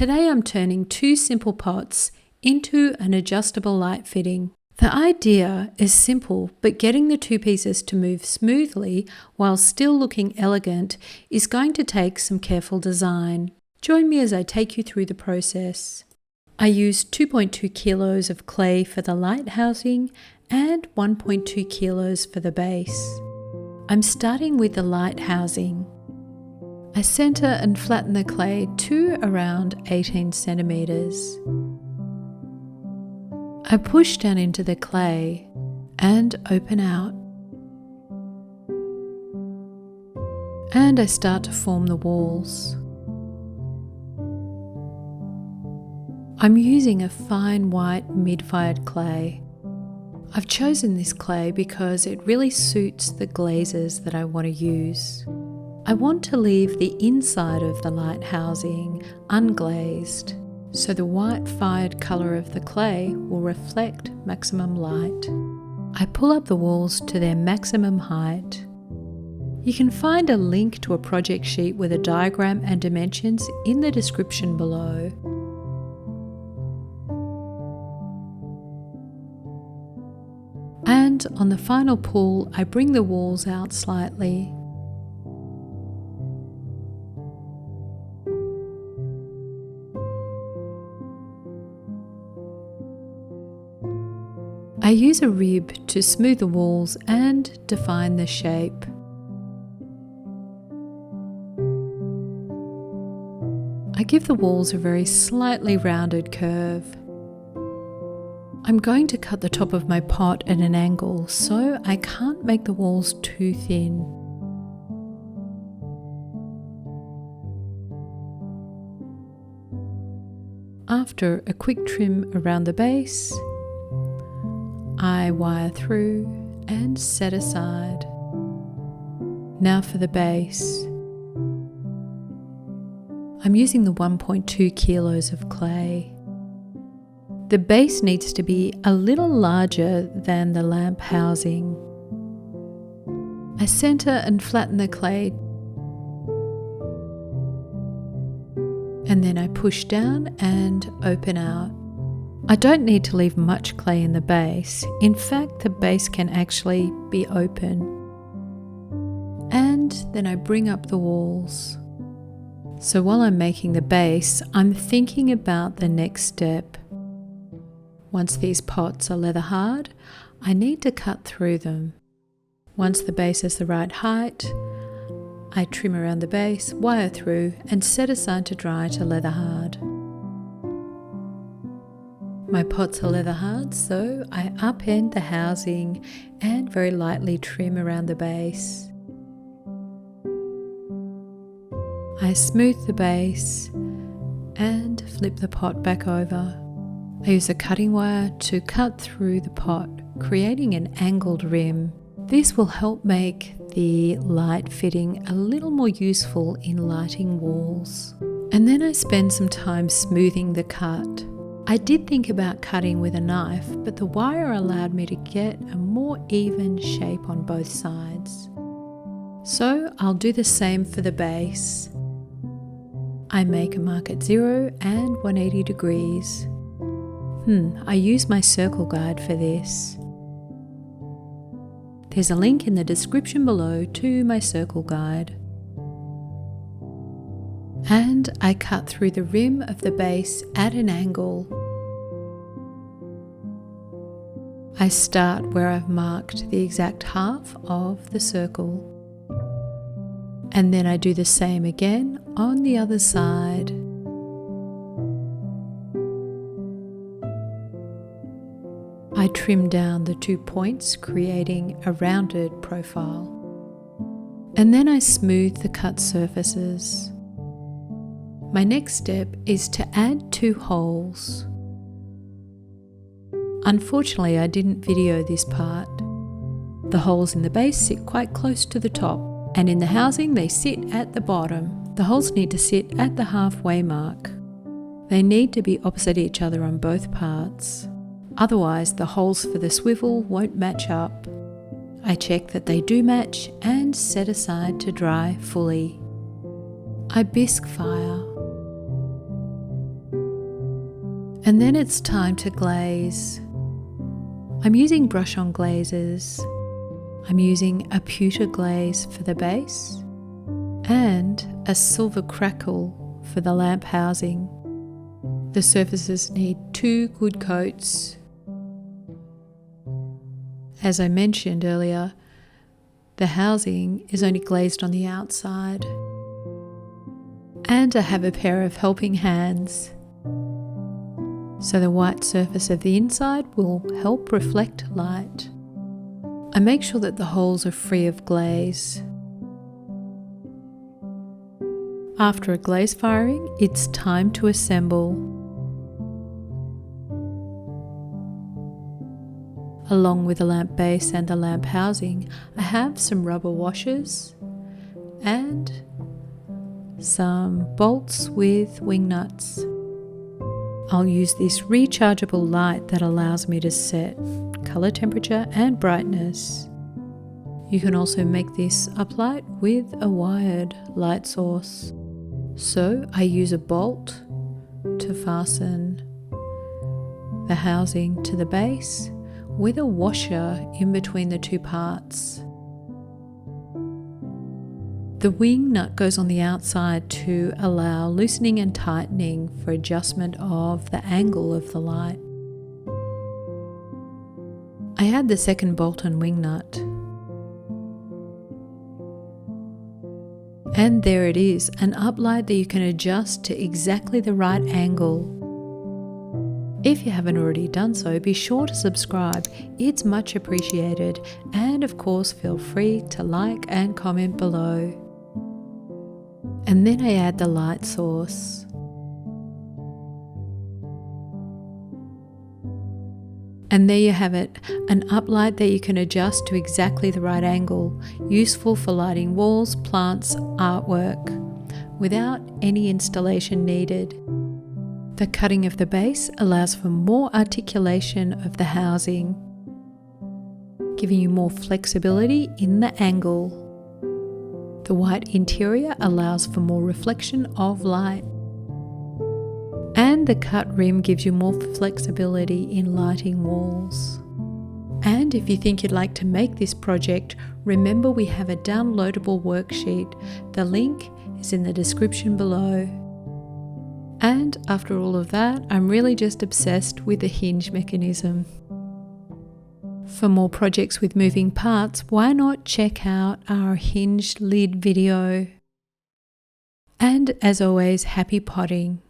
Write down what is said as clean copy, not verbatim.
Today I'm turning 2 simple pots into an adjustable light fitting. The idea is simple, but getting the 2 pieces to move smoothly while still looking elegant is going to take some careful design. Join me as I take you through the process. I used 2.2 kilos of clay for the light housing and 1.2 kilos for the base. I'm starting with the light housing. I center and flatten the clay to around 18 centimeters. I push down into the clay and open out. And I start to form the walls. I'm using a fine white mid-fired clay. I've chosen this clay because it really suits the glazes that I want to use. I want to leave the inside of the light housing unglazed, so the white fired colour of the clay will reflect maximum light. I pull up the walls to their maximum height. You can find a link to a project sheet with a diagram and dimensions in the description below. And on the final pull, I bring the walls out slightly. I use a rib to smooth the walls and define the shape. I give the walls a very slightly rounded curve. I'm going to cut the top of my pot at an angle, so I can't make the walls too thin. After a quick trim around the base, I wire through and set aside. Now for the base. I'm using the 1.2 kilos of clay. The base needs to be a little larger than the lamp housing. I center and flatten the clay, and then I push down and open out. I don't need to leave much clay in the base. In fact, the base can actually be open. And then I bring up the walls. So while I'm making the base, I'm thinking about the next step. Once these pots are leather hard, I need to cut through them. Once the base is the right height, I trim around the base, wire through, and set aside to dry to leather hard. My pots are leather hard, so I upend the housing and very lightly trim around the base. I smooth the base and flip the pot back over. I use a cutting wire to cut through the pot, creating an angled rim. This will help make the light fitting a little more useful in lighting walls. And then I spend some time smoothing the cut. I did think about cutting with a knife, but the wire allowed me to get a more even shape on both sides. So I'll do the same for the base. I make a mark at 0 and 180 degrees. I use my circle guide for this. There's a link in the description below to my circle guide. And I cut through the rim of the base at an angle. I start where I've marked the exact half of the circle. And then I do the same again on the other side. I trim down the 2 points, creating a rounded profile. And then I smooth the cut surfaces. My next step is to add 2 holes. Unfortunately, I didn't video this part. The holes in the base sit quite close to the top, and in the housing they sit at the bottom. The holes need to sit at the halfway mark. They need to be opposite each other on both parts. Otherwise, the holes for the swivel won't match up. I check that they do match and set aside to dry fully. I bisque fire. And then it's time to glaze. I'm using brush-on glazes. I'm using a pewter glaze for the base and a silver crackle for the lamp housing. The surfaces need 2 good coats. As I mentioned earlier, the housing is only glazed on the outside. And I have a pair of helping hands, so the white surface of the inside will help reflect light. I make sure that the holes are free of glaze. After a glaze firing, it's time to assemble. Along with the lamp base and the lamp housing, I have some rubber washers and some bolts with wing nuts. I'll use this rechargeable light that allows me to set color temperature and brightness. You can also make this uplight with a wired light source. So I use a bolt to fasten the housing to the base with a washer in between the 2 parts. The wing nut goes on the outside to allow loosening and tightening for adjustment of the angle of the light. I add the second bolt and wing nut. And there it is, an uplight that you can adjust to exactly the right angle. If you haven't already done so, be sure to subscribe. It's much appreciated. And of course, feel free to like and comment below. And then I add the light source. And there you have it, an uplight that you can adjust to exactly the right angle, useful for lighting walls, plants, artwork, without any installation needed. The cutting of the base allows for more articulation of the housing, giving you more flexibility in the angle. The white interior allows for more reflection of light. And the cut rim gives you more flexibility in lighting walls. And if you think you'd like to make this project, remember we have a downloadable worksheet. The link is in the description below. And after all of that, I'm really just obsessed with the hinge mechanism. For more projects with moving parts, why not check out our hinged lid video? And as always, happy potting!